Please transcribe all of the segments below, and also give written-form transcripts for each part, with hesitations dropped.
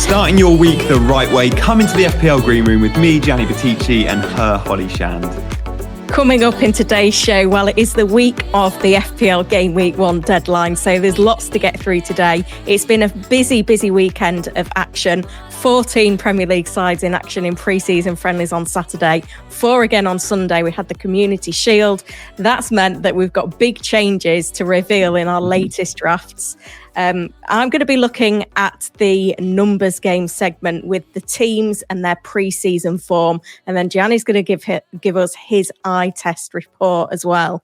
Starting your week the right way, come into the FPL Green Room with me, Gianni, and her, Holly Shand. Coming up in today's show, well, it is the week of the FPL Gameweek 1 deadline, so there's lots to get through today. It's been a busy weekend of action. 14 Premier League sides in action in pre-season friendlies on Saturday, 4 again on Sunday. We had the Community Shield. That's meant that we've got big changes to reveal in our latest drafts. I'm going to be looking at the numbers game segment with the teams and their pre-season form. And then Gianni's going to give us his eye test report as well.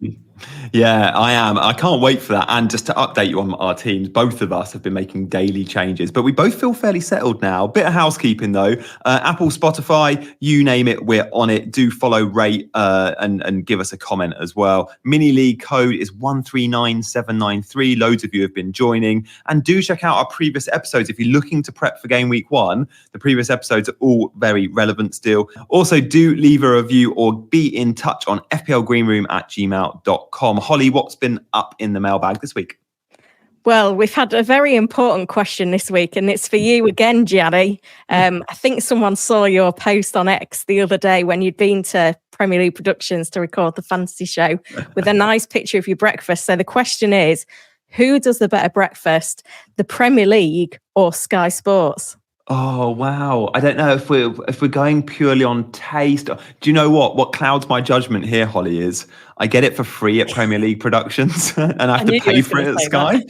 Yeah, I am. I can't wait for that. And just to update you on our teams, both of us have been making daily changes, but we both feel fairly settled now. Bit of housekeeping though. Apple, Spotify, you name it, we're on it. Do follow, rate, and give us a comment as well. Mini League code is 139793. Loads of you have been joining. And do check out our previous episodes. If you're looking to prep for Game Week 1, the previous episodes are all very relevant still. Also, do leave a review or be in touch on fplgreenroom@gmail.com. Holly, what's been up in the mailbag this week? Well, we've had a very important question this week, and it's for you again, Gianni. I think someone saw your post on X the other day when you'd been to Premier League Productions to record the fantasy show with a nice picture of your breakfast. So the question is, who does the better breakfast, the Premier League or Sky Sports? Oh, wow. I don't know if we're going purely on taste. Do you know what clouds my judgment here, Holly, is I get it for free at Premier League Productions and I have to pay for it at Sky.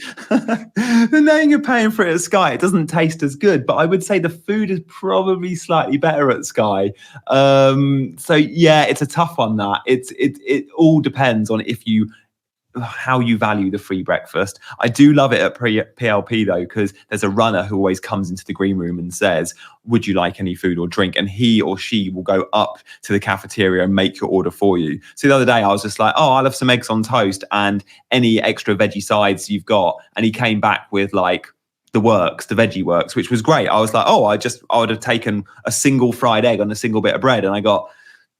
And then you're paying for it at Sky. It doesn't taste as good, but I would say the food is probably slightly better at Sky. So yeah, it's a tough one, that. It all depends on how you value the free breakfast. I do love it at PLP though, because there's a runner who always comes into the green room and says, would you like any food or drink? And he or she will go up to the cafeteria and make your order for you. So the other day I was just like, I'll have some eggs on toast and any extra veggie sides you've got. And he came back with like the veggie works, which was great. I was like, I would have taken a single fried egg on a single bit of bread, and I got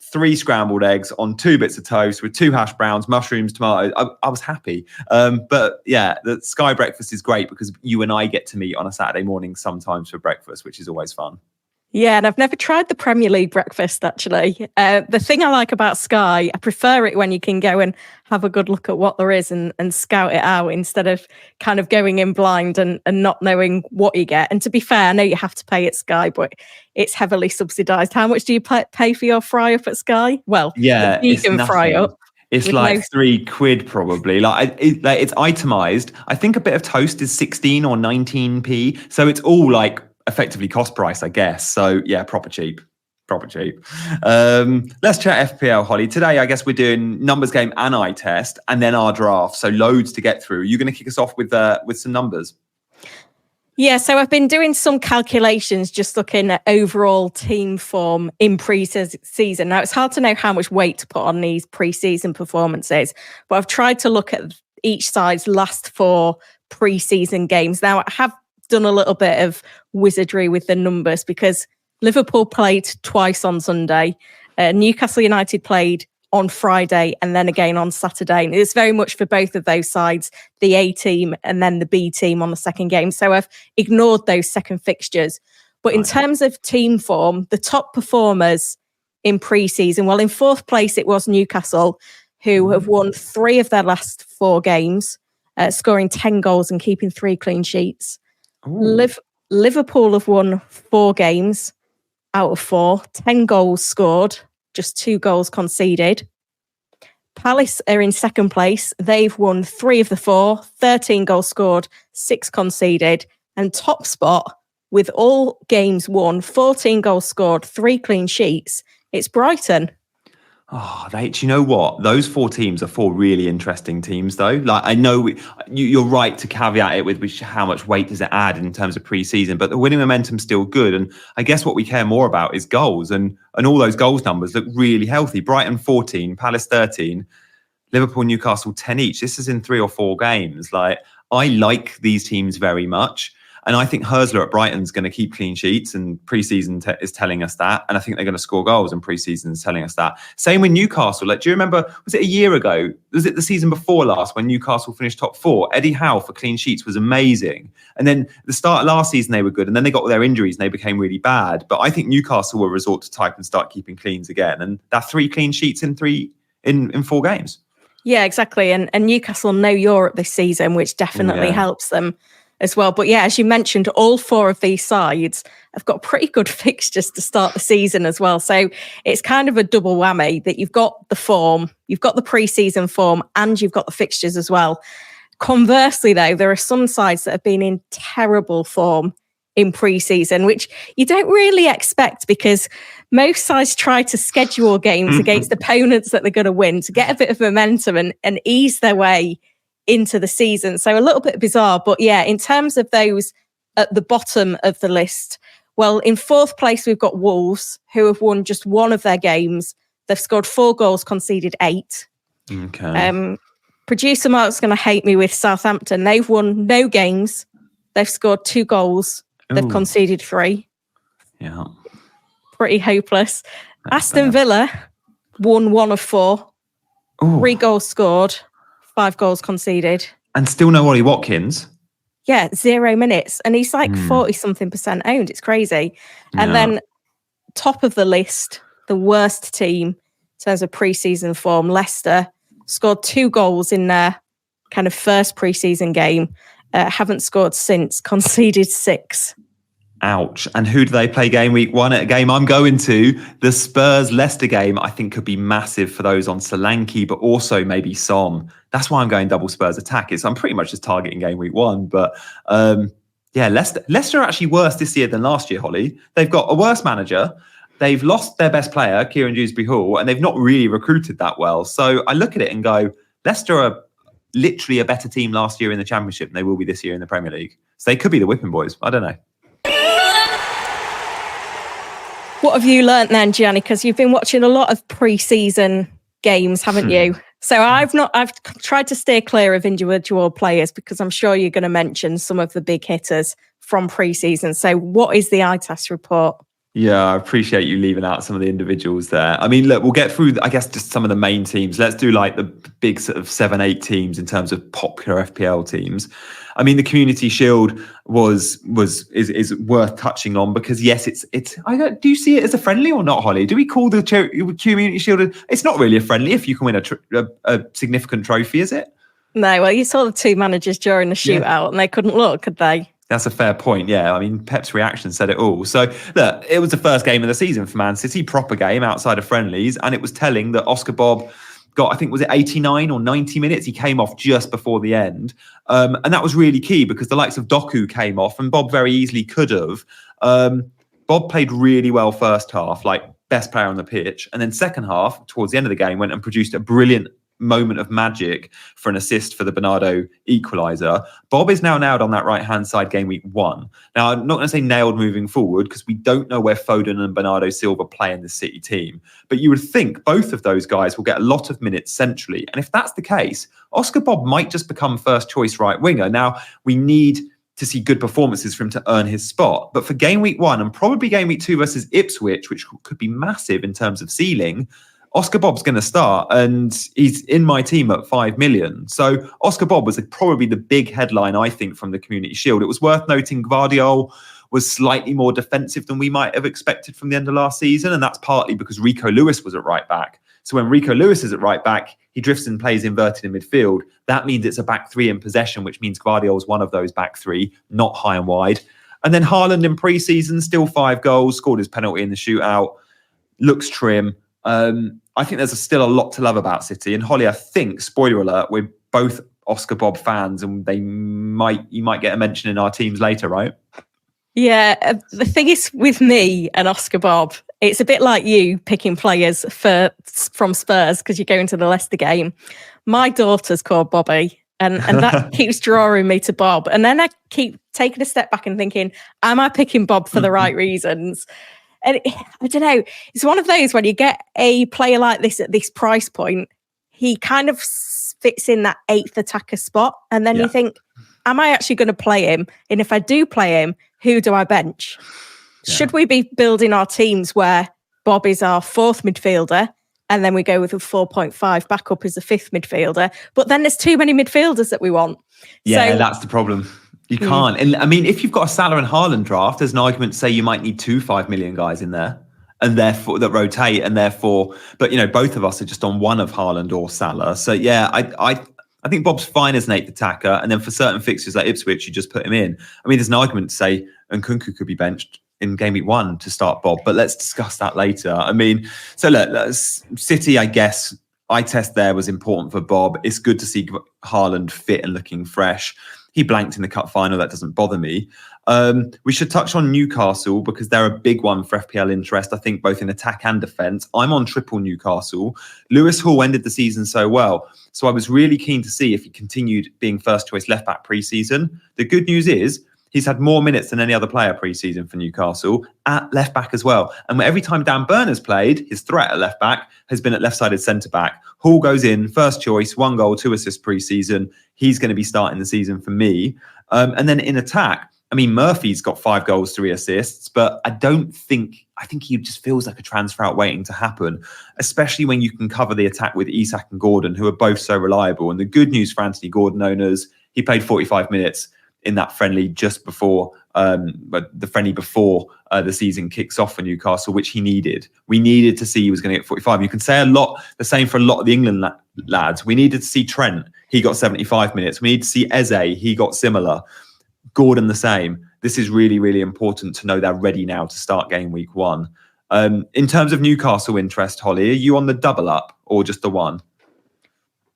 3 scrambled eggs on 2 bits of toast with 2 hash browns, mushrooms, tomatoes. I was happy. But yeah, the Sky breakfast is great because you and I get to meet on a Saturday morning sometimes for breakfast, which is always fun. Yeah, and I've never tried the Premier League breakfast, actually. The thing I like about Sky, I prefer it when you can go and have a good look at what there is and scout it out instead of kind of going in blind and not knowing what you get. And to be fair, I know you have to pay at Sky, but it's heavily subsidised. How much do you pay for your fry-up at Sky? Well, yeah, you can fry-up. It's like £3 probably. It's itemised. I think a bit of toast is 16 or 19p. So it's all like effectively cost price, I guess. So yeah, proper cheap. Let's chat FPL, Holly. Today, I guess we're doing numbers game and eye test, and then our draft. So loads to get through. You're going to kick us off with some numbers. Yeah, so I've been doing some calculations, just looking at overall team form in pre-season. Now, it's hard to know how much weight to put on these pre-season performances, but I've tried to look at each side's last 4 pre-season games. Now, I have done a little bit of wizardry with the numbers because Liverpool played twice on Sunday. Newcastle United played on Friday and then again on Saturday. And it's very much for both of those sides, the A team and then the B team on the second game. So I've ignored those second fixtures. But in terms of team form, the top performers in pre-season, well, in 4th place, it was Newcastle, who have won 3 of their last 4 games, scoring 10 goals and keeping 3 clean sheets. Liverpool have won 4 games out of 4, 10 goals scored, just 2 goals conceded. Palace are in 2nd place. They've won 3 of the 4, 13 goals scored, 6 conceded. And top spot, with all games won, 14 goals scored, 3 clean sheets, it's Brighton. Oh, do you know what? Those 4 teams are 4 really interesting teams, though. Like, I know you're right to caveat it with how much weight does it add in terms of pre-season, but the winning momentum's still good. And I guess what we care more about is goals, and all those goals numbers look really healthy. Brighton 14, Palace 13, Liverpool, Newcastle 10 each. This is in 3 or 4 games. Like, I like these teams very much. And I think Rehearsal at Brighton's going to keep clean sheets, and pre-season is telling us that. And I think they're going to score goals, and pre-season is telling us that. Same with Newcastle. Like, do you remember, was it a year ago? Was it the season before last when Newcastle finished top 4? Eddie Howe for clean sheets was amazing. And then the start of last season, they were good. And then they got all their injuries and they became really bad. But I think Newcastle will resort to type and start keeping cleans again. And that's 3 clean sheets in 4 games. Yeah, exactly. And Newcastle know Europe this season, which definitely helps them as well. But yeah, as you mentioned, all 4 of these sides have got pretty good fixtures to start the season as well. So it's kind of a double whammy that you've got the form, you've got the pre-season form, and you've got the fixtures as well. Conversely, though, there are some sides that have been in terrible form in pre-season, which you don't really expect, because most sides try to schedule games against opponents that they're going to win to get a bit of momentum and ease their way into the season. So a little bit bizarre. But yeah, in terms of those at the bottom of the list, well, in 4th place, we've got Wolves, who have won just 1 of their games. They've scored 4 goals, conceded 8. Okay. Producer Mark's going to hate me with Southampton. They've won no games. They've scored 2 goals. They've conceded 3. Yeah. Pretty hopeless. Aston Villa won 1 of 4. 3 goals scored, 5 goals conceded. And still no Ollie Watkins. Yeah, 0 minutes. And he's like 40-something% owned. It's crazy. And then top of the list, the worst team in terms of pre-season form, Leicester, scored 2 goals in their kind of first pre-season game. Haven't scored since, conceded 6. Ouch. And who do they play game week 1 at a game I'm going to? The Spurs-Leicester game, I think, could be massive for those on Solanke, but also maybe Som. That's why I'm going double Spurs attack. I'm pretty much just targeting game week 1. But yeah, Leicester are actually worse this year than last year, Holly. They've got a worse manager. They've lost their best player, Kieran Dewsbury-Hall, and they've not really recruited that well. So I look at it and go, Leicester are literally a better team last year in the Championship than they will be this year in the Premier League. So they could be the whipping boys. I don't know. What have you learnt then, Gianni? Because you've been watching a lot of pre-season games, haven't you? So I've tried to steer clear of individual players, because I'm sure you're going to mention some of the big hitters from pre-season. So what is the eye test report? Yeah, I appreciate you leaving out some of the individuals there. I mean, look, we'll get through, I guess, just some of the main teams. Let's do like the big sort of 7-8 teams in terms of popular FPL teams. I mean, the Community Shield is worth touching on, because yes, it's. Do you see it as a friendly or not, Holly? Do we call the Community Shield? It's not really a friendly if you can win a significant trophy, is it? No, well, you saw the 2 managers during the shootout, and they couldn't look, could they? That's a fair point, yeah. I mean, Pep's reaction said it all. So, look, it was the first game of the season for Man City, proper game outside of friendlies, and it was telling that Oscar Bob got, I think, was it 89 or 90 minutes? He came off just before the end. And that was really key, because the likes of Doku came off, and Bob very easily could have. Bob played really well first half, like best player on the pitch. And then second half, towards the end of the game, went and produced a brilliant moment of magic for an assist for the Bernardo equaliser. Bob is now nailed on that right-hand side game week 1. Now, I'm not going to say nailed moving forward, because we don't know where Foden and Bernardo Silva play in the City team. But you would think both of those guys will get a lot of minutes centrally. And if that's the case, Oscar Bob might just become first choice right winger. Now, we need to see good performances for him to earn his spot. But for game week 1 and probably game week 2 versus Ipswich, which could be massive in terms of ceiling, Oscar Bob's going to start, and he's in my team at 5 million. So Oscar Bob was probably the big headline, I think, from the Community Shield. It was worth noting Gvardiol was slightly more defensive than we might have expected from the end of last season, and that's partly because Rico Lewis was at right back. So when Rico Lewis is at right back, he drifts and plays inverted in midfield. That means it's a back 3 in possession, which means Gvardiol's one of those back 3, not high and wide. And then Haaland in pre-season, still 5 goals, scored his penalty in the shootout, looks trim. I think there's still a lot to love about City. And Holly, I think, spoiler alert, we're both Oscar Bob fans, and you might get a mention in our teams later, right? Yeah, the thing is with me and Oscar Bob, it's a bit like you picking players from Spurs because you're going to the Leicester game. My daughter's called Bobby, and that keeps drawing me to Bob. And then I keep taking a step back and thinking, am I picking Bob for the right reasons? And I don't know, it's one of those when you get a player like this at this price point, he kind of fits in that 8th attacker spot. And then you think, am I actually going to play him? And if I do play him, who do I bench? Yeah. Should we be building our teams where Bob is our fourth midfielder and then we go with a 4.5 backup as the fifth midfielder? But then there's too many midfielders that we want. Yeah, that's the problem. You can't. And I mean, if you've got a Salah and Haaland draft, there's an argument to say you might need 2 5 million guys in there. And therefore that rotate, and therefore, but both of us are just on one of Haaland or Salah. So yeah, I think Bob's fine as an eighth attacker, and then for certain fixtures like Ipswich, you just put him in. I mean, there's an argument to say Nkunku could be benched in game week 1 to start Bob, but let's discuss that later. I mean, so look, City, I guess, eye test there was important for Bob. It's good to see Haaland fit and looking fresh. He blanked in the cup final. That doesn't bother me. We should touch on Newcastle because they're a big one for FPL interest, I think, both in attack and defence. I'm on triple Newcastle. Lewis Hall ended the season so well, so I was really keen to see if he continued being first choice left back pre-season. The good news is he's had more minutes than any other player pre-season for Newcastle at left back as well. And every time Dan Burner's played, his threat at left back has been at left-sided centre back. Hall goes in, first choice, 1 goal, 2 assists pre-season. He's going to be starting the season for me. And then in attack, I mean, Murphy's got 5 goals, 3 assists, but I think he just feels like a transfer out waiting to happen, especially when you can cover the attack with Isak and Gordon, who are both so reliable. And the good news for Anthony Gordon owners, he played 45 minutes in that friendly just before the friendly before the season kicks off for Newcastle, which he needed. We needed to see he was going to get 45. You can say the same for a lot of the England lads. We needed to see Trent. He got 75 minutes. We need to see Eze. He got similar. Gordon the same. This is really, really important to know they're ready now to start game week 1. In terms of Newcastle interest, Holly, are you on the double up or just the one?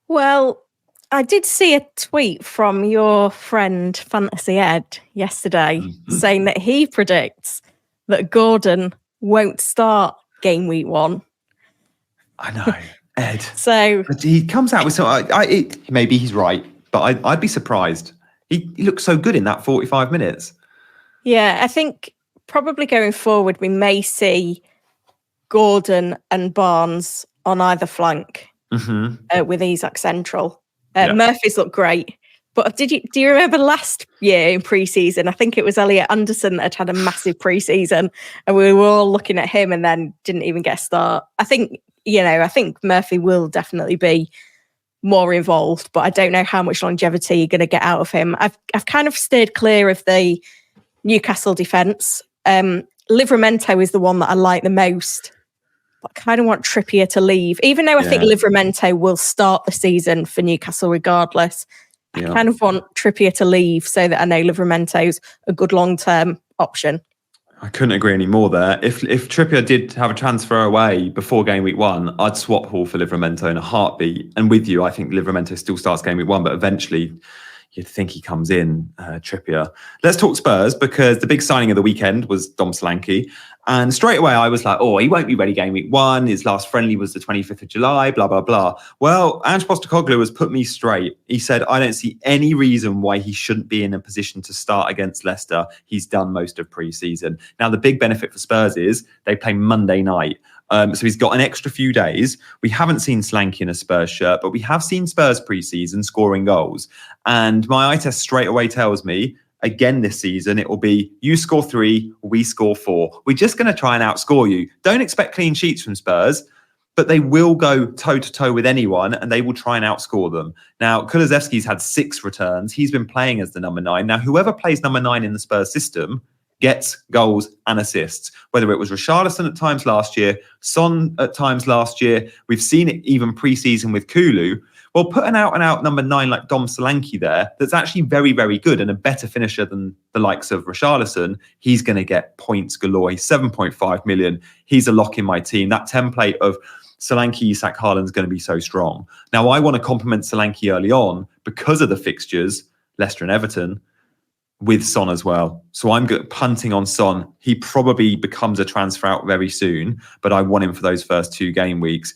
Well, I did see a tweet from your friend Fantasy Ed yesterday saying that he predicts that Gordon won't start game week 1. I know, Ed. So but he comes out with some. Maybe he's right, but I'd be surprised. He looked so good in that 45 minutes. Yeah, I think probably going forward, we may see Gordon and Barnes on either flank with Isak central. Murphy's looked great. But do you remember last year in pre-season? I think it was Elliot Anderson that had a massive pre-season and we were all looking at him and then didn't even get a start. I think Murphy will definitely be more involved, but I don't know how much longevity you're going to get out of him. I've kind of steered clear of the Newcastle defence. Livramento is the one that I like the most, but I kind of want Trippier to leave, even though I think Livramento will start the season for Newcastle regardless. I kind of want Trippier to leave so that I know Livramento's a good long-term option. I couldn't agree any more there. If Trippier did have a transfer away before game week 1, I'd swap Hall for Livramento in a heartbeat. And with you, I think Livramento still starts game week 1, but eventually you'd think he comes in, Trippier. Let's talk Spurs, because the big signing of the weekend was Dom Solanke. And straight away I was like, he won't be ready game week 1. His last friendly was the 25th of July, blah, blah, blah. Well, Ange Postecoglou has put me straight. He said, I don't see any reason why he shouldn't be in a position to start against Leicester. He's done most of pre-season. Now, the big benefit for Spurs is they play Monday night. So he's got an extra few days. We haven't seen Solanke in a Spurs shirt, but we have seen Spurs pre-season scoring goals. And my eye test straight away tells me, again this season, it will be you score 3, we score 4. We're just going to try and outscore you. Don't expect clean sheets from Spurs, but they will go toe-to-toe with anyone and they will try and outscore them. Now, Kulusevski's had 6 returns. He's been playing as the number 9. Now, whoever plays number 9 in the Spurs system gets goals and assists, whether it was Richarlison at times last year, Son at times last year. We've seen it even pre-season with Kulu. Well, put an out-and-out number 9 like Dom Solanke there, that's actually very, very good and a better finisher than the likes of Richarlison, he's going to get points galore. He's 7.5 million. He's a lock in my team. That template of Solanke, Isak, Haaland is going to be so strong. Now, I want to compliment Solanke early on because of the fixtures, Leicester and Everton, with Son as well. So I'm punting on Son. He probably becomes a transfer out very soon, but I want him for those first 2 game weeks.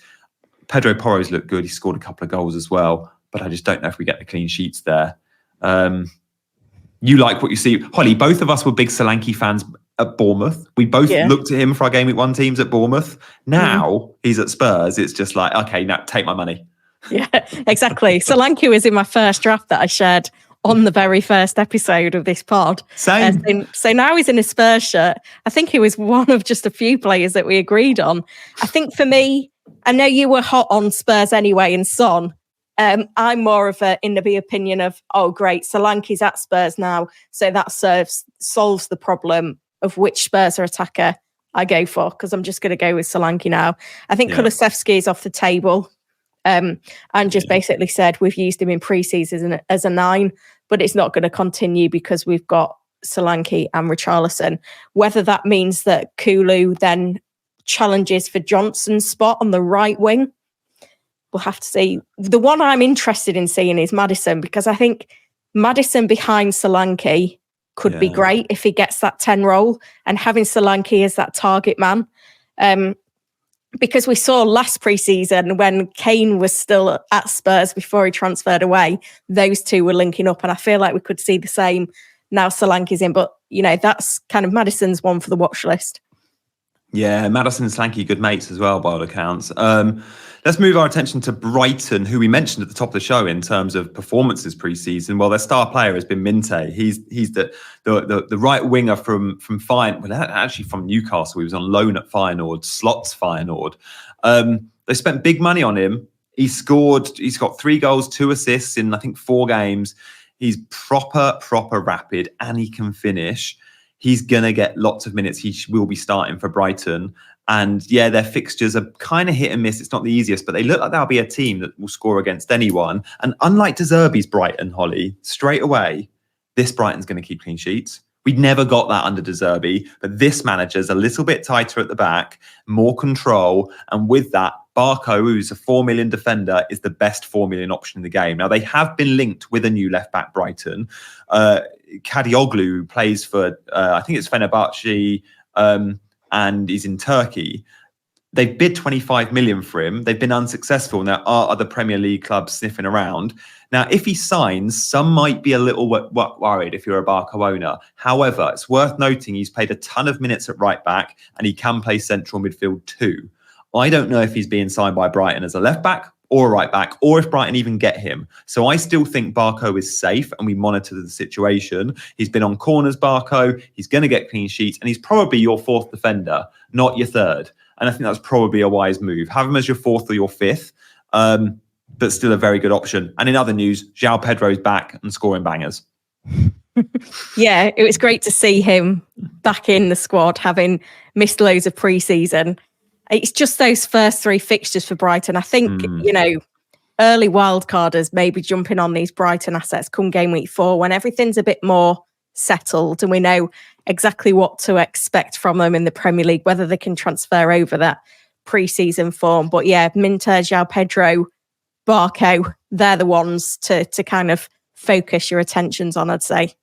Pedro Porro's looked good. He scored a couple of goals as well, but I just don't know if we get the clean sheets there. You like what you see. Holly, both of us were big Solanke fans at Bournemouth. We both looked at him for our game week 1 teams at Bournemouth. Now he's at Spurs. It's just like, okay, now take my money. Yeah, exactly. Solanke was in my first draft that I shared on the very first episode of this pod. Same. So now he's in a Spurs shirt. I think he was one of just a few players that we agreed on. I think for me, I know you were hot on Spurs anyway and Son. I'm more of in the opinion of, oh, great, Solanke's at Spurs now. So that solves the problem of which Spurs attacker I go for, because I'm just going to go with Solanke now. I think Kulusevski is off the table. And just basically said we've used him in pre-season as a 9, but it's not going to continue because we've got Solanke and Richarlison. Whether that means that Kulu then challenges for Johnson's spot on the right wing, we'll have to see. The one I'm interested in seeing is Maddison, because I think Maddison behind Solanke could be great if he gets that 10 role, and having Solanke as that target man. Because we saw last pre-season when Kane was still at Spurs before he transferred away, those two were linking up, and I feel like we could see the same now Solanke's in. But, that's kind of Maddison's one for the watch list. Yeah, Maddison and Solanke, good mates as well, by all accounts. Let's move our attention to Brighton, who we mentioned at the top of the show in terms of performances pre-season. Well, their star player has been Minte. He's the right winger from Feyenoord. Well, actually from Newcastle. He was on loan at Feyenoord, Slots Feyenoord. They spent big money on him. He's got 3 goals, 2 assists in, I think, 4 games. He's proper rapid, and he can finish. He's going to get lots of minutes. He will be starting for Brighton. And their fixtures are kind of hit and miss. It's not the easiest, but they look like they'll be a team that will score against anyone. And unlike De Zerbi's Brighton, Holly, straight away, this Brighton's going to keep clean sheets. We never got that under De Zerbi, but this manager's a little bit tighter at the back, more control. And with that, Barco, who's a 4 million defender, is the best 4 million option in the game. Now, they have been linked with a new left-back Brighton. Kadioglu, who plays for, I think it's Fenerbahce, and he's in Turkey. They've bid 25 million for him. They've been unsuccessful. And there are other Premier League clubs sniffing around. Now, if he signs, some might be a little worried if you're a Barco owner. However, it's worth noting he's played a ton of minutes at right back, and he can play central midfield too. I don't know if he's being signed by Brighton as a left back or a right back, or if Brighton even get him. So I still think Barco is safe, and we monitor the situation. He's been on corners, Barco. He's going to get clean sheets, and he's probably your 4th defender, not your 3rd. And I think that's probably a wise move. Have him as your 4th or your 5th, but still a very good option. And in other news, João Pedro's back and scoring bangers. Yeah, it was great to see him back in the squad, having missed loads of pre-season. It's just those first 3 fixtures for Brighton. I think, early wildcarders maybe jumping on these Brighton assets come game week 4 when everything's a bit more settled and we know exactly what to expect from them in the Premier League, whether they can transfer over that pre-season form. But Minte, João Pedro, Barco, they're the ones to kind of focus your attentions on, I'd say.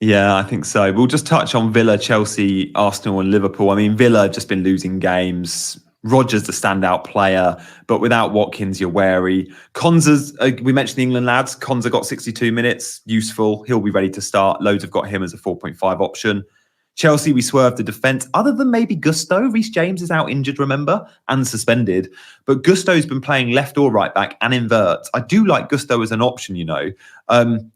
Yeah, I think so. We'll just touch on Villa, Chelsea, Arsenal and Liverpool. I mean, Villa have just been losing games. Rodgers the standout player, but without Watkins, you're wary. Konza's, we mentioned the England lads. Konza got 62 minutes, useful. He'll be ready to start. Loads have got him as a 4.5 option. Chelsea, we swerved the defence, other than maybe Gusto. Reece James is out injured, remember, and suspended. But Gusto's been playing left or right back and inverts. I do like Gusto as an option, And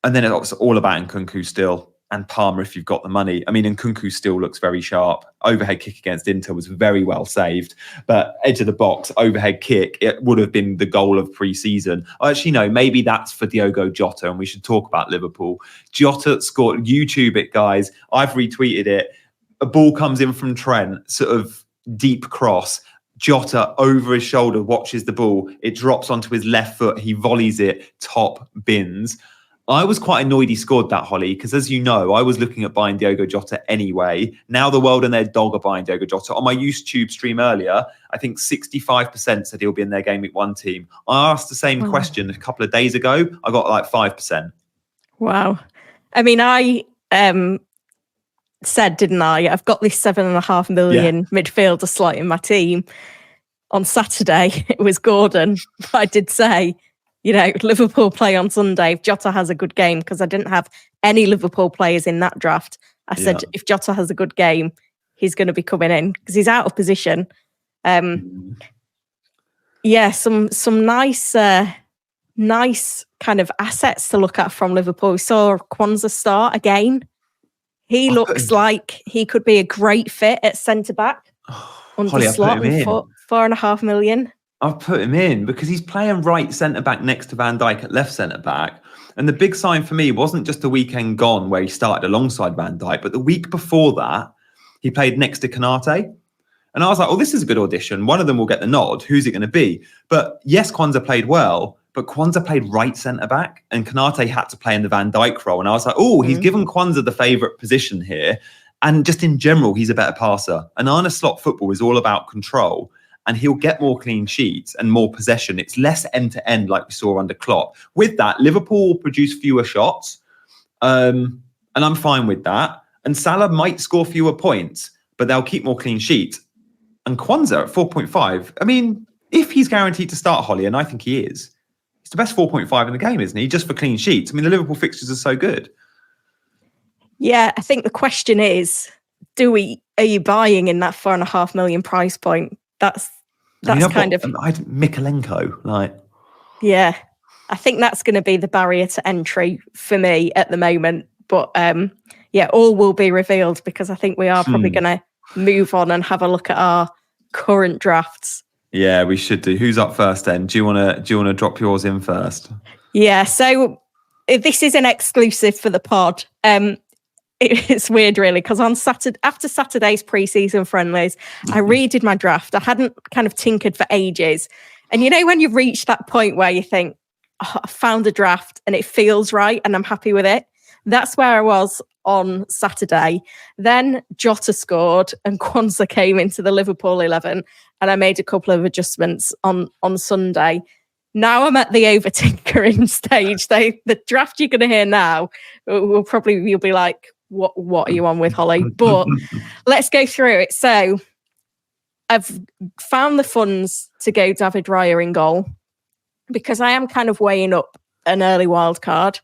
then it's all about Nkunku still. And Palmer, if you've got the money. I mean, Nkunku still looks very sharp. Overhead kick against Inter was very well saved. But edge of the box, overhead kick, it would have been the goal of pre-season. Actually, no, maybe that's for Diogo Jota, and we should talk about Liverpool. Jota scored, YouTube it, guys. I've retweeted it. A ball comes in from Trent, sort of deep cross. Jota over his shoulder, watches the ball. It drops onto his left foot. He volleys it, top bins. I was quite annoyed he scored that, Holly, because as you know, I was looking at buying Diogo Jota anyway. Now the world and their dog are buying Diogo Jota. On my YouTube stream earlier, I think 65% said he'll be in their Game Week 1 team. I asked the same question a couple of days ago. I got like 5%. Wow. I mean, I said, didn't I? I've got this 7.5 million midfielder slot in my team. On Saturday, it was Gordon. But I did say, Liverpool play on Sunday. If Jota has a good game, because I didn't have any Liverpool players in that draft. I said, if Jota has a good game, he's going to be coming in because he's out of position. Some nice nice kind of assets to look at from Liverpool. We saw Kwanzaa start again. He looks like he could be a great fit at centre-back under Slot and 4.5 million. I've put him in because he's playing right centre-back next to Van Dijk at left centre-back. And the big sign for me wasn't just the weekend gone where he started alongside Van Dijk, but the week before that, he played next to Konate. And I was like, oh, this is a good audition. One of them will get the nod. Who's it going to be? But yes, Kwanzaa played well, but Kwanzaa played right centre-back and Konate had to play in the Van Dijk role. And I was like, oh, he's given Kwanzaa the favourite position here. And just in general, he's a better passer. And Arne Slot football is all about control. And he'll get more clean sheets and more possession. It's less end-to-end like we saw under Klopp. With that, Liverpool will produce fewer shots. And I'm fine with that. And Salah might score fewer points, but they'll keep more clean sheets. And Kwanzaa at 4.5, I mean, if he's guaranteed to start, Holly, and I think he is, he's the best 4.5 in the game, isn't he? Just for clean sheets. I mean, the Liverpool fixtures are so good. Yeah, I think the question is, are you buying in that 4.5 million price point? That's kind of Mikalenko, like. Yeah, I think that's going to be the barrier to entry for me at the moment. But all will be revealed because I think we are probably going to move on and have a look at our current drafts. Yeah, we should do. Who's up first then? Do you want to drop yours in first? Yeah, so this is an exclusive for the pod. It's weird, really, because on Saturday, after Saturday's pre-season friendlies, I redid my draft. I hadn't kind of tinkered for ages. And you know, when you reach that point where you think, oh, I found a draft and it feels right and I'm happy with it. That's where I was on Saturday. Then Jota scored and Kwanzaa came into the Liverpool 11 and I made a couple of adjustments on Sunday. Now I'm at the over-tinkering stage. The draft you're going to hear now, you'll be like, what are you on with, Holly? But let's go through it. So I've found the funds to go David Raya in goal because I am kind of weighing up an early wild card.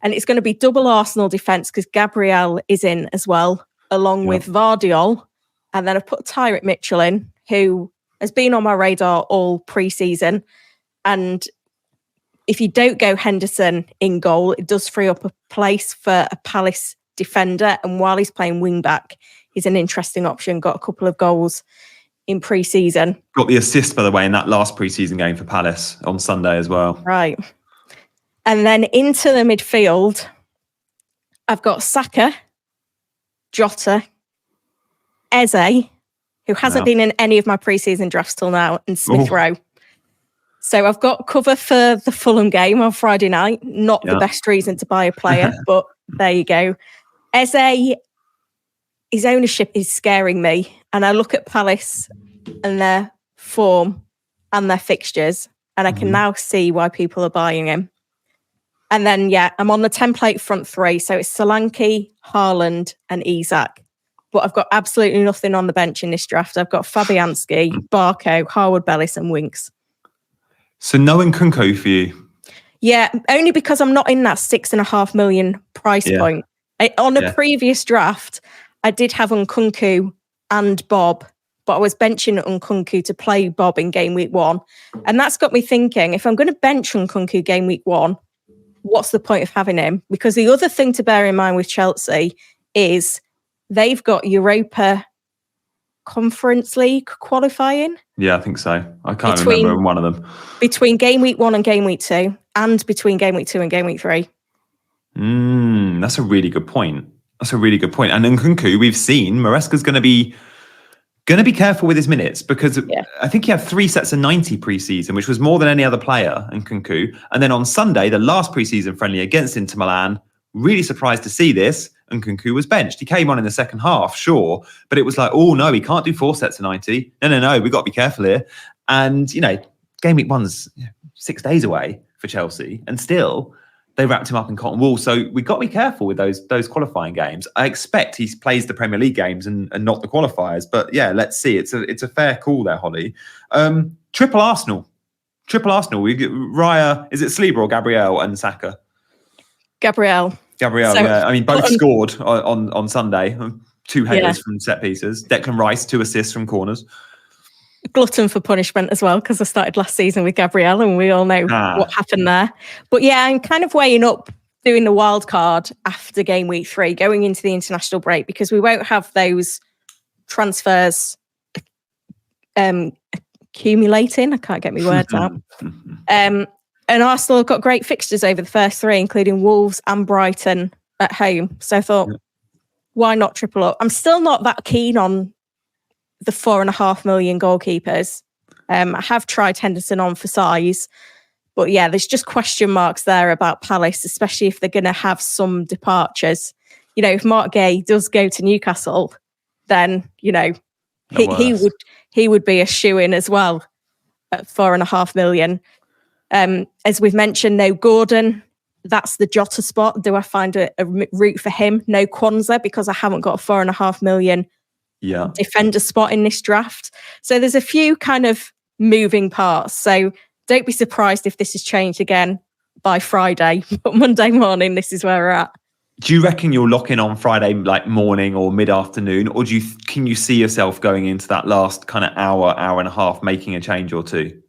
And it's going to be double Arsenal defence because Gabriel is in as well, along with Vardiol. And then I've put Tyrant Mitchell in, who has been on my radar all pre-season. And if you don't go Henderson in goal, it does free up a place for a Palace defender. And while he's playing wing-back, he's an interesting option. Got a couple of goals in pre-season. Got the assist, by the way, in that last pre-season game for Palace on Sunday as well. Right. And then into the midfield, I've got Saka, Jota, Eze, who hasn't been in any of my pre-season drafts till now, and Smith Rowe. So I've got cover for the Fulham game on Friday night. Not the best reason to buy a player, but there you go. Eze, his ownership is scaring me. And I look at Palace and their form and their fixtures, and I can now see why people are buying him. And then, I'm on the template front three. So it's Solanke, Haaland and Isak. But I've got absolutely nothing on the bench in this draft. I've got Fabianski, Barco, Harwood-Bellis and Winks. So no Nkunku for you? Yeah, only because I'm not in that 6.5 million price point. On a previous draft, I did have Nkunku and Bob, but I was benching Nkunku to play Bob in game week 1. And that's got me thinking, if I'm going to bench Nkunku game week 1, what's the point of having him? Because the other thing to bear in mind with Chelsea is they've got Europa Conference League qualifying. Yeah, I think so. I can't remember one of them. Between game week 1 and game week 2, and between game week 2 and game week 3. That's a really good point. And Nkunku, we've seen Maresca's going to be careful with his minutes because I think he had 3 sets of 90 pre-season, which was more than any other player in Nkunku. And then on Sunday, the last pre-season friendly against Inter Milan, really surprised to see this, Nkunku was benched. He came on in the second half, sure, but it was like, oh no, he can't do 4 sets of 90. No, we've got to be careful here. And, game week 1's 6 days away for Chelsea, and still they wrapped him up in cotton wool. So we've got to be careful with those qualifying games. I expect he plays the Premier League games and not the qualifiers. But yeah, let's see. It's a fair call there, Holly. Triple Arsenal. We get Raya. Is it Saliba or Gabriel and Saka? Gabriel, so, yeah. I mean, both scored on Sunday. 2 headers from set pieces. Declan Rice, 2 assists from corners. glutton for punishment as well, because I started last season with Gabrielle and we all know what happened there. But yeah, I'm kind of weighing up doing the wild card after game week 3, going into the international break, because we won't have those transfers accumulating. I can't get my words out. And Arsenal have got great fixtures over the first 3, including Wolves and Brighton at home. So I thought, why not triple up? I'm still not that keen on the 4.5 million goalkeepers. I have tried Henderson on for size, but yeah, there's just question marks there about Palace, especially if they're going to have some departures. You know, if Mark Gay does go to Newcastle, then, you know, he would be a shoo-in as well at 4.5 million. As we've mentioned, no Gordon. That's the Jota spot. Do I find a route for him? No Kwanzaa, because I haven't got a 4.5 million defender spot in this draft. So there's a few kind of moving parts. So don't be surprised if this has changed again by Friday. But Monday morning, this is where we're at. Do you reckon you'll lock in on Friday like morning or mid-afternoon, or can you see yourself going into that last kind of hour and a half making a change or two?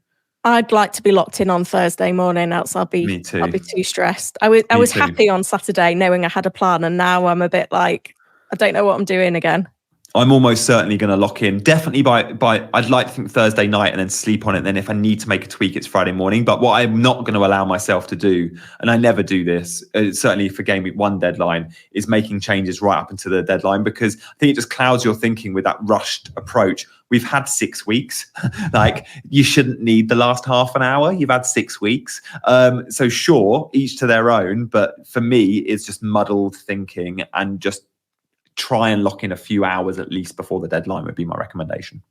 I'd like to be locked in on Thursday morning, else I'll be too stressed. I was happy on Saturday knowing I had a plan, and now I'm a bit like, I don't know what I'm doing again. I'm almost certainly going to lock in. Definitely by I'd like to think Thursday night and then sleep on it. And then if I need to make a tweak, it's Friday morning. But what I'm not going to allow myself to do, and I never do this, certainly for game week 1 deadline, is making changes right up until the deadline, because I think it just clouds your thinking with that rushed approach. We've had 6 weeks. Like, you shouldn't need the last half an hour. You've had 6 weeks. So sure, each to their own. But for me, it's just muddled thinking, and just try and lock in a few hours at least before the deadline would be my recommendation.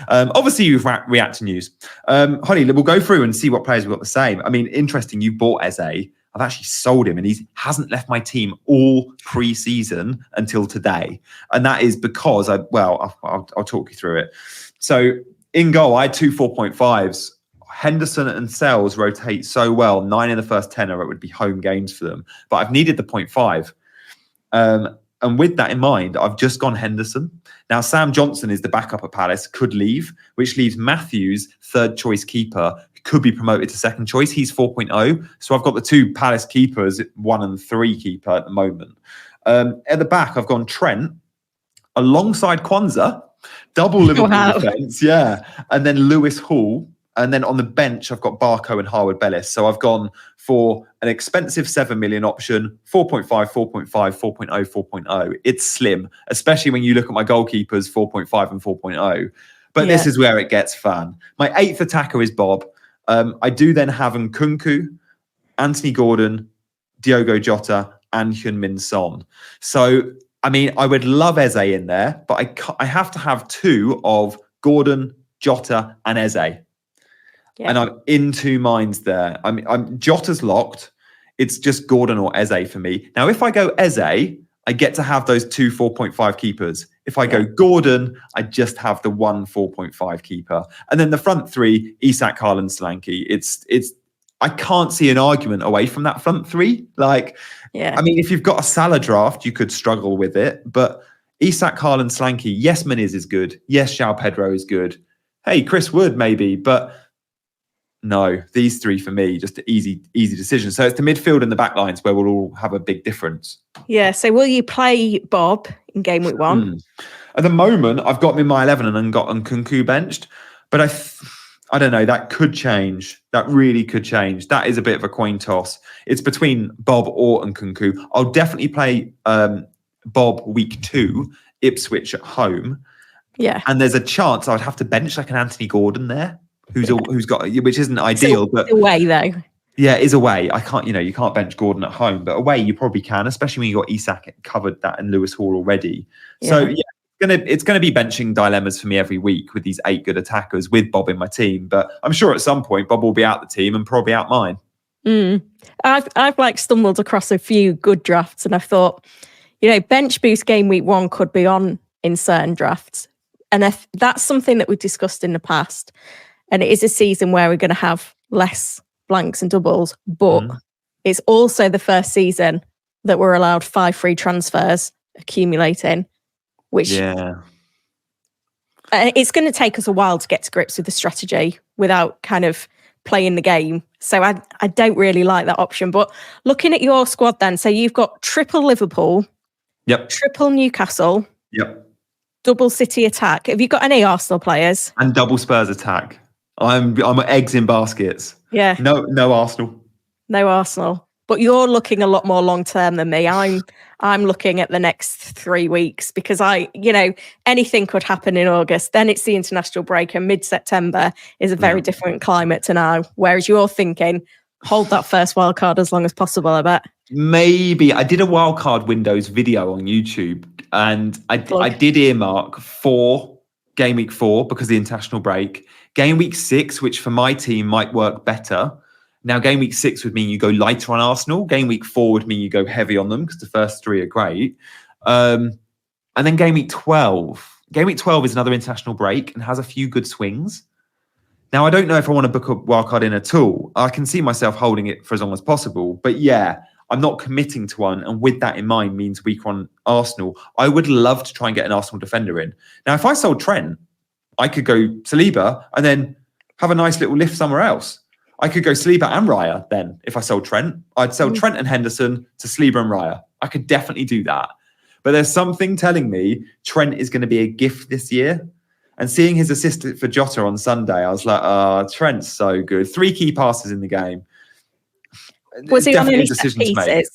Obviously, you react to news. Holly, we'll go through and see what players we've got the same. I mean, interesting, you bought Eze. I've actually sold him, and he hasn't left my team all pre-season until today. And that is because, I'll talk you through it. So in goal, I had 2 4.5s. Henderson and Sells rotate so well. 9 in the first 10 it would be home games for them. But I've needed the 0.5. And with that in mind, I've just gone Henderson. Now, Sam Johnson is the backup at Palace, could leave, which leaves Matthews, third choice keeper, could be promoted to second choice. He's 4.0. So I've got the 2 Palace keepers, 1 and 3 keeper at the moment. At the back, I've gone Trent alongside Kwanzaa, double Liverpool defence, and then Lewis Hall. And then on the bench, I've got Barco and Harwood Bellis. So I've gone for an expensive 7 million option, 4.5, 4.5, 4.0, 4.0. It's slim, especially when you look at my goalkeepers, 4.5 and 4.0. But this is where it gets fun. My 8th attacker is Bob. I do then have Nkunku, Anthony Gordon, Diogo Jota, and Heung-min Son. So, I mean, I would love Eze in there, but I have to have 2 of Gordon, Jota, and Eze. Yeah. And I'm in 2 minds there. I'm Jota's locked. It's just Gordon or Eze for me. Now, if I go Eze, I get to have those 2 4.5 keepers. If I go Gordon, I just have the 1 4.5 keeper. And then the front 3, Isak, Haaland, Solanke. It's I can't see an argument away from that front 3. Like, I mean, if you've got a Salah draft, you could struggle with it. But Isak, Haaland, Solanke, yes, Muniz is good. Yes, João Pedro is good. Hey, Chris Wood maybe, but no, these 3 for me, just easy decisions. So it's the midfield and the back lines where we'll all have a big difference. Yeah. So will you play Bob in game week 1? At the moment, I've got him in my 11 and got Nkunku benched, but I don't know. That could change. That really could change. That is a bit of a coin toss. It's between Bob or Nkunku. I'll definitely play Bob week 2, Ipswich at home. Yeah. And there's a chance I'd have to bench like an Anthony Gordon there. Who's got, which isn't ideal, but away though. Yeah, it is away. I can't, you can't bench Gordon at home, but away you probably can, especially when you got Isak covered that and Lewis Hall already. Yeah. So it's gonna be benching dilemmas for me every week with these 8 good attackers with Bob in my team. But I'm sure at some point Bob will be out the team and probably out mine. I've like stumbled across a few good drafts, and I've thought, bench boost game week 1 could be on in certain drafts, and if that's something that we've discussed in the past. And it is a season where we're going to have less blanks and doubles, but it's also the first season that we're allowed 5 free transfers accumulating, which It's going to take us a while to get to grips with the strategy without kind of playing the game. So I don't really like that option. But looking at your squad then, so you've got triple Liverpool, triple Newcastle, double City attack. Have you got any Arsenal players? And double Spurs attack. I'm eggs in baskets. Yeah. No Arsenal. No Arsenal. But you're looking a lot more long term than me. I'm looking at the next 3 weeks because anything could happen in August. Then it's the international break, and mid-September is a very different climate to now. Whereas you're thinking, hold that first wildcard as long as possible, I bet. Maybe. I did a wildcard windows video on YouTube, and I did earmark for game week 4 because of the international break. Game week 6, which for my team might work better. Now, game week 6 would mean you go lighter on Arsenal. Game week 4 would mean you go heavy on them because the first 3 are great. And then game week 12. Game week 12 is another international break and has a few good swings. Now, I don't know if I want to book a wildcard in at all. I can see myself holding it for as long as possible. But yeah, I'm not committing to one. And with that in mind means week 1 Arsenal. I would love to try and get an Arsenal defender in. Now, if I sold Trent, I could go Saliba and then have a nice little lift somewhere else. I could go Saliba and Raya then if I sold Trent. I'd sell Trent and Henderson to Saliba and Raya. I could definitely do that. But there's something telling me Trent is going to be a gift this year. And seeing his assist for Jota on Sunday, I was like, Trent's so good. 3 key passes in the game. Was he on any set pieces?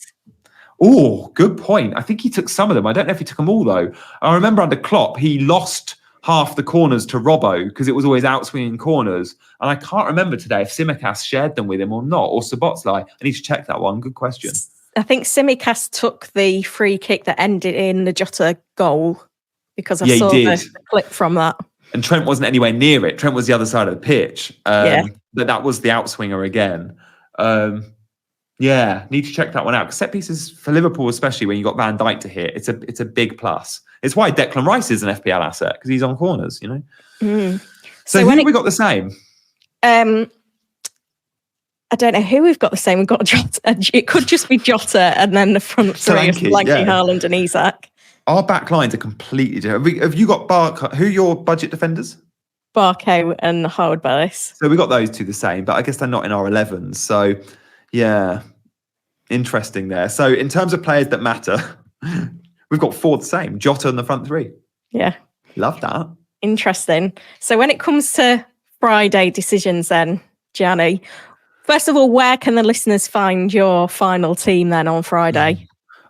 Oh, good point. I think he took some of them. I don't know if he took them all, though. I remember under Klopp, he lost half the corners to Robbo because it was always outswinging corners. And I can't remember today if Tsimikas shared them with him or not, or Szoboszlai. I need to check that one. Good question. I think Tsimikas took the free kick that ended in the Jota goal because I saw the clip from that. And Trent wasn't anywhere near it. Trent was the other side of the pitch. But that was the outswinger again. Need to check that one out. Because set pieces for Liverpool, especially when you got Van Dijk to hit, it's a big plus. It's why Declan Rice is an FPL asset because he's on corners, So who have we got the same? I don't know who we've got the same. We've got Jota. It could just be Jota, and then the front 3 of Solanke, Haaland, and Isak. Our back lines are completely different. Have you got Barker? Who are your budget defenders? Barco and Howard Bellis. So we got those 2 the same, but I guess they're not in our 11s. So yeah, interesting there. So in terms of players that matter. We've got 4 the same. Jota in the front 3. Yeah. Love that. Interesting. So when it comes to Friday decisions then, Gianni, first of all, where can the listeners find your final team then on Friday?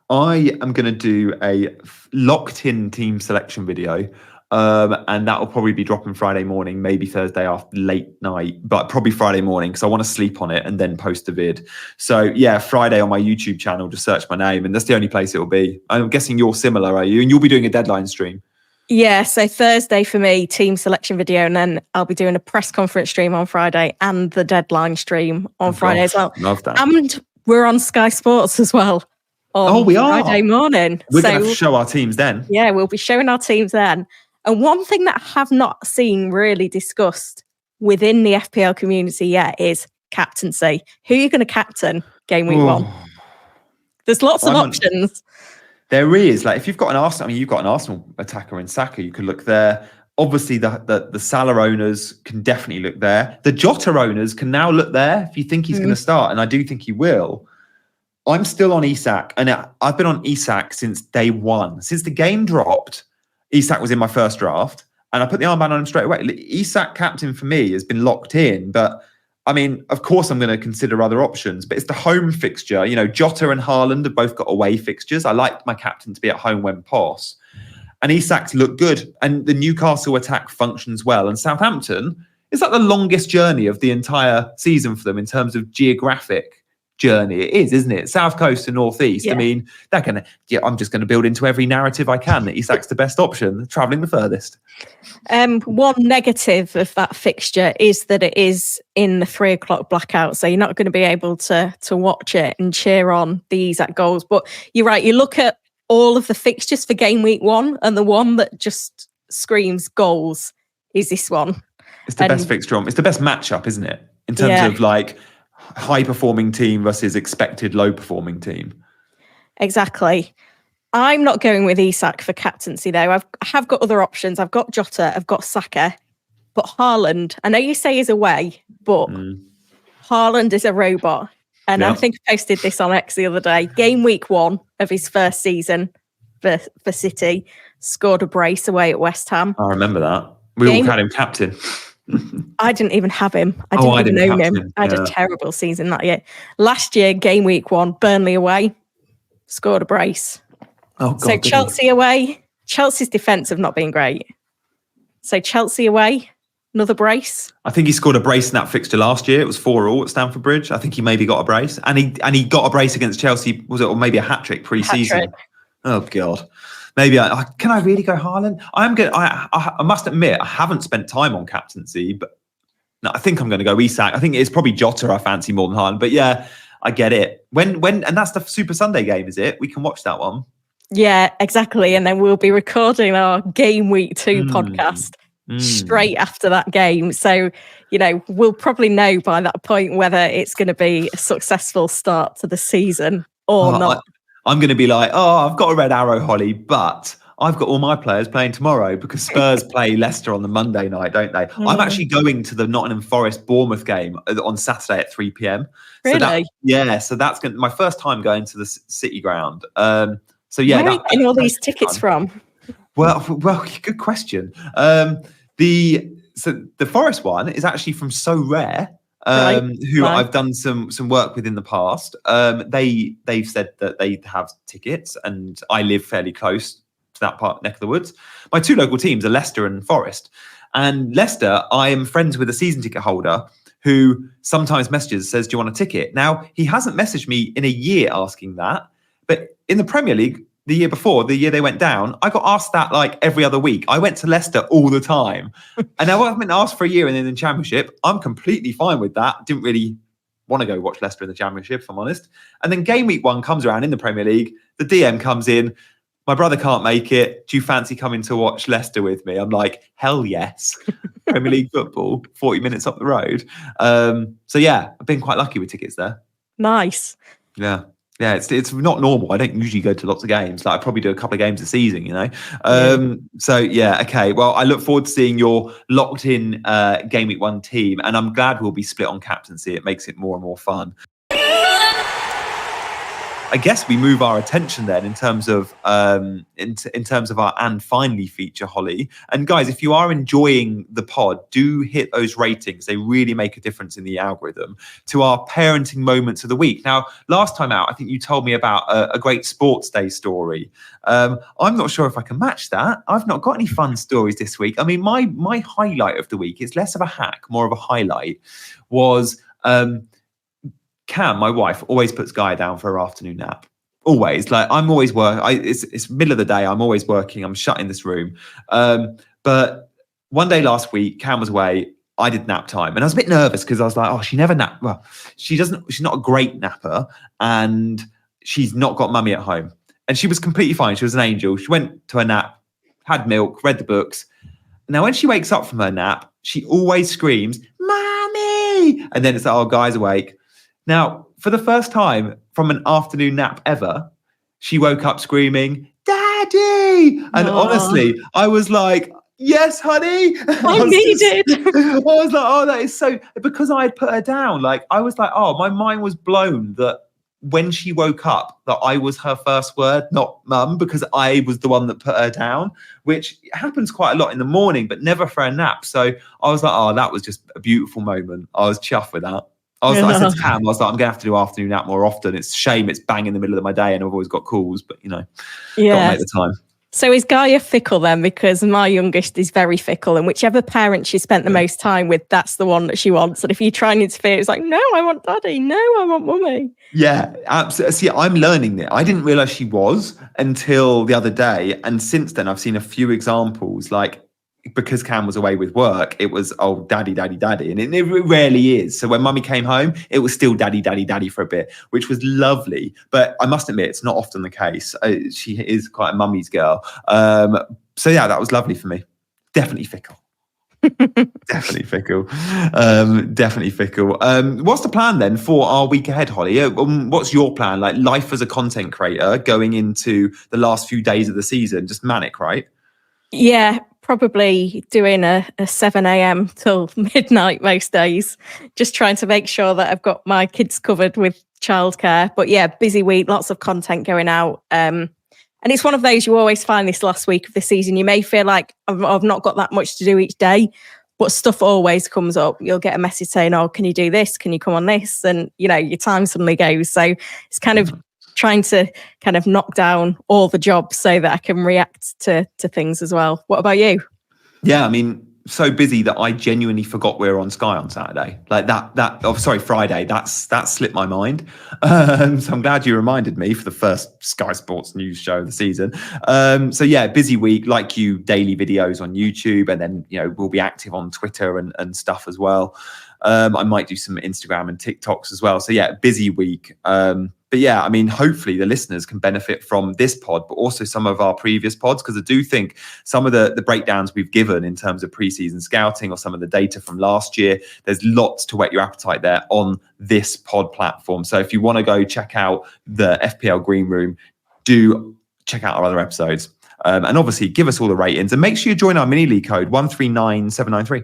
I am going to do a locked-in team selection video. And that will probably be dropping Friday morning, maybe Thursday after late night, but probably Friday morning because I want to sleep on it and then post a vid. So yeah, Friday on my YouTube channel, just search my name and that's the only place it will be. I'm guessing you're similar, are you? And you'll be doing a deadline stream. Yeah, so Thursday for me, team selection video, and then I'll be doing a press conference stream on Friday and the deadline stream on Friday as well. Love that. And we're on Sky Sports as well on we are. Friday morning. We're going to show our teams then. Yeah, we'll be showing our teams then. And one thing that I have not seen really discussed within the FPL community yet is captaincy. Who are you going to captain game week 1? There's lots of options. There is. Like if you've got an Arsenal, you've got an Arsenal attacker in Saka, you could look there. Obviously, the Salah owners can definitely look there. The Jota owners can now look there if you think he's going to start, and I do think he will. I'm still on Isak, and I've been on Isak since day 1. Since the game dropped, Isak was in my first draft and I put the armband on him straight away. Isak captain for me has been locked in, but I mean, of course I'm going to consider other options, but it's the home fixture. Jota and Haaland have both got away fixtures. I like my captain to be at home when pos. And Isak's look good and the Newcastle attack functions well. And Southampton, is that the longest journey of the entire season for them in terms of geographic journey? It is, isn't it? South Coast to North East. Yeah. I mean, I'm just going to build into every narrative I can that Isak's the best option, travelling the furthest. One negative of that fixture is that it is in the 3 o'clock blackout, so you're not going to be able to watch it and cheer on the Isak goals. But you're right, you look at all of the fixtures for game week 1 and the one that just screams goals is this one. It's the best fixture. It's the best matchup, isn't it? In terms of like high performing team versus expected low performing team. Exactly. I'm not going with Isak for captaincy, though. I have got other options. I've got Jota, I've got Saka, but Haaland, I know you say he's away, but Haaland is a robot. And I think I posted this on X the other day. Game week 1 of his first season for City, scored a brace away at West Ham. I remember that. We all had him captain. I didn't even have him. I didn't even own him. I had a terrible season that year. Last year, game week 1, Burnley away, scored a brace. Oh, God, so Chelsea away. Chelsea's defence have not been great. So Chelsea away, another brace. I think he scored a brace in that fixture last year. It was 4-4 at Stamford Bridge. I think he maybe got a brace, and he got a brace against Chelsea. Was it, or maybe a hat trick pre-season? Hat-trick. Oh God. Maybe can I really go Haaland? I'm good. I must admit I haven't spent time on captaincy, but no, I think I'm going to go Isak. I think it's probably Jota I fancy more than Haaland. But yeah, I get it. When and that's the Super Sunday game, is it? We can watch that one. Yeah, exactly. And then we'll be recording our Game Week 2 podcast straight after that game. So, we'll probably know by that point whether it's going to be a successful start to the season or not. I'm going to be like, I've got a red arrow, Holly, but I've got all my players playing tomorrow because Spurs play Leicester on the Monday night, don't they? I'm actually going to the Nottingham Forest-Bournemouth game on Saturday at 3 p.m. Really? So that's my first time going to the City ground. So yeah, where are you getting all these tickets from? Well, good question. The Forest one is actually from So Rare, who I've done some work with in the past. They've said that they have tickets, and I live fairly close to that neck of the woods. My 2 local teams are Leicester and Forest. And Leicester, I am friends with a season ticket holder who sometimes messages, says, "Do you want a ticket?" Now, he hasn't messaged me in a year asking that. But in the Premier League, the year before, the year they went down, I got asked that like every other week. I went to Leicester all the time. And now I've been asked for a year and then in the Championship. I'm completely fine with that. Didn't really want to go watch Leicester in the Championship, if I'm honest. And then game week 1 comes around in the Premier League. The DM comes in. My brother can't make it. Do you fancy coming to watch Leicester with me? I'm like, hell yes. Premier League football, 40 minutes up the road. So yeah, I've been quite lucky with tickets there. Nice. Yeah. Yeah, it's not normal. I don't usually go to lots of games. Like I probably do a couple of games a season, So yeah, okay. Well, I look forward to seeing your locked in Game Week 1 team, and I'm glad we'll be split on captaincy. It makes it more and more fun. I guess we move our attention then in terms of in terms of our And Finally feature, Holly. And guys, if you are enjoying the pod, do hit those ratings. They really make a difference in the algorithm to our parenting moments of the week. Now, last time out, I think you told me about a great sports day story. I'm not sure if I can match that. I've not got any fun stories this week. I mean, my highlight of the week, it's less of a hack, more of a highlight, was Cam, my wife, always puts Gaia down for her afternoon nap. Always. Like I'm always it's middle of the day. I'm always working. I'm shut in this room. But one day last week, Cam was away. I did nap time, and I was a bit nervous because I was like, she never nap. Well, she's not a great napper, and she's not got mummy at home. And she was completely fine. She was an angel. She went to her nap, had milk, read the books. Now, when she wakes up from her nap, she always screams, "Mummy!" And then it's like, Guy's awake. Now, for the first time from an afternoon nap ever, she woke up screaming, "Daddy!" And honestly, I was like, "Yes, honey." I needed. I was like, that is so, because I had put her down. Like, I was like, my mind was blown that when she woke up, that I was her first word, not mum, because I was the one that put her down, which happens quite a lot in the morning, but never for a nap. So I was like, that was just a beautiful moment. I was chuffed with that. I said to Cam, I'm going to have to do afternoon nap more often. It's a shame it's bang in the middle of my day and I've always got calls, but got to make the time. So is Gaia fickle then? Because my youngest is very fickle, and whichever parent she spent the most time with, that's the one that she wants. And if you try and interfere, it's like, "No, I want daddy. No, I want mummy." Yeah, absolutely. See, I'm learning that. I didn't realize she was until the other day. And since then, I've seen a few examples, like, because Cam was away with work, it was, daddy, daddy, daddy. And it rarely is. So when mummy came home, it was still daddy, daddy, daddy for a bit, which was lovely. But I must admit, it's not often the case. She is quite a mummy's girl. So yeah, that was lovely for me. Definitely fickle. Definitely fickle. Definitely fickle. What's the plan then for our week ahead, Holly? What's your plan? Like life as a content creator going into the last few days of the season, just manic, right? Yeah, probably doing a 7 a.m. till midnight most days, just trying to make sure that I've got my kids covered with childcare. But yeah, busy week, lots of content going out. And it's one of those you always find this last week of the season. You may feel like I've not got that much to do each day, but stuff always comes up. You'll get a message saying, oh, can you do this? Can you come on this? And, your time suddenly goes. So it's kind of trying to kind of knock down all the jobs so that I can react to things as well. What about you? Yeah, I mean, so busy that I genuinely forgot we were on Sky on Saturday. Like Friday. That slipped my mind. So I'm glad you reminded me for the first Sky Sports news show of the season. So yeah, busy week, like you, daily videos on YouTube, and then we'll be active on Twitter and stuff as well. I might do some Instagram and TikToks as well. So yeah, busy week. But yeah, I mean, hopefully the listeners can benefit from this pod, but also some of our previous pods, because I do think some of the breakdowns we've given in terms of preseason scouting or some of the data from last year, there's lots to whet your appetite there on this pod platform. So if you want to go check out the FPL Green Room, do check out our other episodes. And obviously give us all the ratings and make sure you join our mini league code 139793.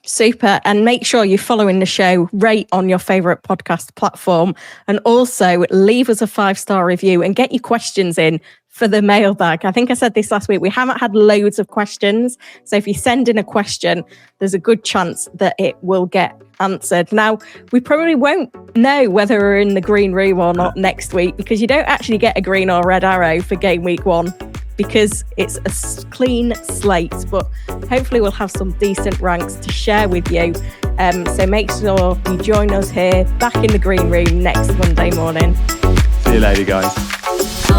Super. And make sure you're following the show, rate on your favourite podcast platform, and also leave us a 5-star review and get your questions in for the mailbag. I think I said this last week. We haven't had loads of questions. So if you send in a question, there's a good chance that it will get answered. Now, we probably won't know whether we're in the green room or not next week, because you don't actually get a green or red arrow for game week 1. Because it's a clean slate, but hopefully we'll have some decent ranks to share with you. So make sure you join us here back in the green room next Monday morning. See you later, guys. All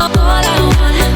I want